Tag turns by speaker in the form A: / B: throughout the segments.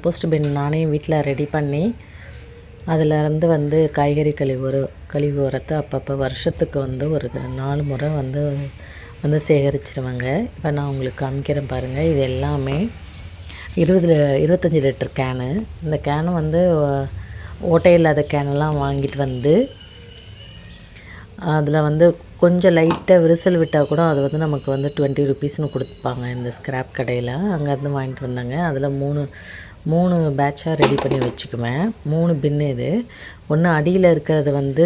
A: Compost பின் நானே வீட்டில் ready பண்ணி அதிலேருந்து வந்து காய்கறி கழிவு உரத்தை அப்பப்போ வருஷத்துக்கு வந்து ஒரு 4 முறை வந்து சேகரிச்சிருவாங்க. இப்போ நான் உங்களுக்கு காமிக்கிறேன் பாருங்கள். இது எல்லாமே 25 லிட்டர் கேனு. இந்த கேனு வந்து ஓட்டை இல்லாத கேனெல்லாம் வாங்கிட்டு வந்து அதில் வந்து கொஞ்சம் லைட்டாக விரிசல் விட்டால் கூட அது வந்து நமக்கு வந்து 20 ருபீஸ்னு கொடுப்பாங்க இந்த ஸ்க்ராப் கடையில். அங்கேருந்து வாங்கிட்டு வந்தாங்க. அதில் 3 பேட்சாக ரெடி பண்ணி வச்சுக்குவேன். 3 பின்னு இது. ஒன்று அடியில் இருக்கிறது வந்து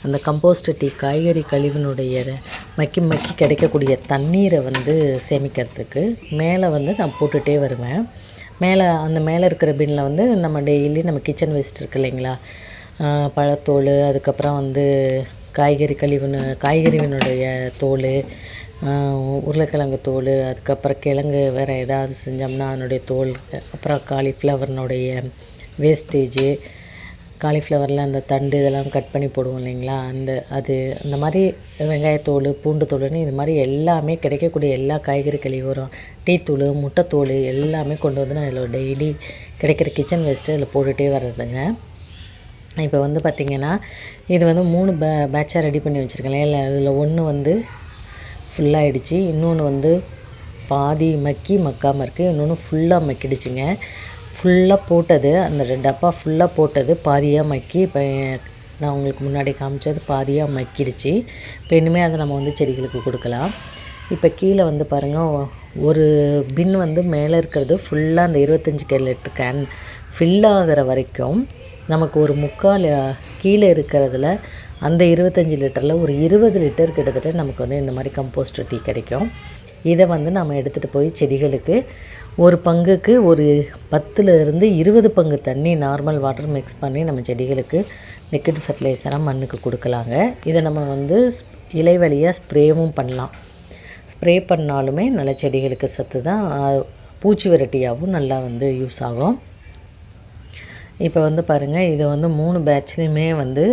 A: அந்த கம்போஸ்ட் டீ காய்கறி கழிவினுடைய மக்கி கிடைக்கக்கூடிய தண்ணீரை வந்து சேமிக்கிறதுக்கு மேலே வந்து நான் போட்டுகிட்டே வருவேன். மேலே இருக்கிற பின்னில் வந்து நம்ம டெய்லி நம்ம கிச்சன் வேஸ்ட் இருக்குது இல்லைங்களா, பழத்தோல், அதுக்கப்புறம் வந்து காய்கறிவினுடைய தோல், உருளைக்கிழங்கு தோல், அதுக்கப்புறம் கிழங்கு வேறு ஏதாவது செஞ்சோம்னா அதனுடைய தோல், அப்புறம் காலிஃப்ளவர்னுடைய வேஸ்டேஜு, காலிஃப்ளவரில் அந்த தண்டு இதெல்லாம் கட் பண்ணி போடுவோம் இல்லைங்களா, அந்த மாதிரி வெங்காயத்தோல், பூண்டு தோல்னு இது மாதிரி எல்லாமே கிடைக்கக்கூடிய எல்லா காய்கறி கழிவு உரம், டீத்தூள், முட்டைத்தோல் எல்லாமே கொண்டு வந்து நான் இதில் டெய்லி கிடைக்கிற கிச்சன் வேஸ்ட்டு அதில் போட்டுகிட்டே வர்றதுங்க. இப்போ வந்து பார்த்திங்கன்னா இது வந்து 3 பேட்சாக ரெடி பண்ணி வச்சுருக்கேன். இல்லை அதில் ஒன்று வந்து ஃபுல்லாகிடுச்சு, இன்னொன்று வந்து பாதி மக்காமல் இருக்குது, இன்னொன்று ஃபுல்லாக மக்கிடுச்சுங்க. ஃபுல்லாக போட்டது அந்த டப்பா ஃபுல்லாக போட்டது பாதியாக மக்கி இப்போ நான் உங்களுக்கு முன்னாடி காமிச்சது பாதியாக மக்கிடுச்சு. இப்போ இனிமேல் அதை நம்ம வந்து செடிகளுக்கு கொடுக்கலாம். இப்போ கீழே வந்து பாருங்கள், ஒரு பின் வந்து மேலே இருக்கிறது ஃபுல்லாக அந்த 25 லிட்டர் கேன் ஃபில் ஆகிற வரைக்கும் நமக்கு ஒரு 3/4 கீழே இருக்கிறதுல அந்த 25 லிட்டரில் ஒரு 20 லிட்டர் கிட்டத்தட்ட நமக்கு வந்து இந்த மாதிரி கம்போஸ்ட் டீ கிடைக்கும். இதை வந்து நம்ம எடுத்துகிட்டு போய் செடிகளுக்கு ஒரு பங்குக்கு ஒரு 10லிருந்து 20 பங்கு தண்ணி நார்மல் வாட்டர் மிக்ஸ் பண்ணி நம்ம செடிகளுக்கு லிக்விட் ஃபெர்டிலைசராக மண்ணுக்கு கொடுக்கலாங்க. இதை நம்ம வந்து இலை வழியாக ஸ்ப்ரேவும் பண்ணலாம். ஸ்ப்ரே பண்ணாலுமே நல்ல செடிகளுக்கு சத்து தான், பூச்சி விரட்டியாகவும் நல்லா வந்து யூஸ் ஆகும். இப்போ வந்து பாருங்கள், இது வந்து 3 பேட்ச்லேயுமே வந்து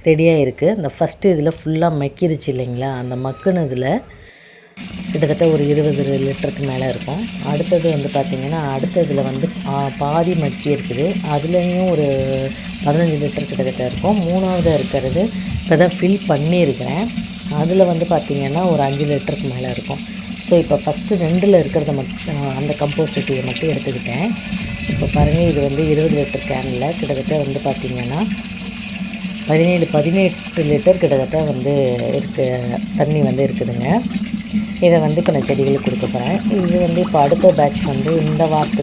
A: ரெடியாக இருக்குது. அந்த ஃபஸ்ட்டு இதில் ஃபுல்லாக மக்கிருச்சு இல்லைங்களா, அந்த மக்குனதில் கிட்டத்தட்ட ஒரு 20 லிட்டருக்கு மேலே இருக்கும். அடுத்தது வந்து பார்த்திங்கன்னா அடுத்ததில் வந்து பாதி மக்கி இருக்குது, அதுலேயும் ஒரு 15 லிட்டர் கிட்டத்தட்ட இருக்கும். 3ஆவதாக இருக்கிறது இப்போ தான் ஃபில் பண்ணியிருக்கிறேன், அதில் வந்து பார்த்திங்கன்னா ஒரு 5 லிட்டருக்கு மேலே இருக்கும். ஸோ இப்போ ஃபஸ்ட்டு 2ல் இருக்கிறத மட்டும் அந்த கம்போஸ்ட் டீயை மட்டும் எடுத்துக்கிட்டேன். இப்போ பாருங்கள், இது வந்து 20 லிட்டர் கேனில் கிட்டத்தட்ட வந்து பார்த்திங்கன்னா 18 லிட்டர் கிட்டத்தட்ட வந்து தண்ணி வந்து இருக்குதுங்க. இதை வந்து இப்போ நான் செடிகளுக்கு கொடுக்க போகிறேன். இது வந்து இப்போ அடுத்த பேட்ச் வந்து இந்த வாரத்துக்கு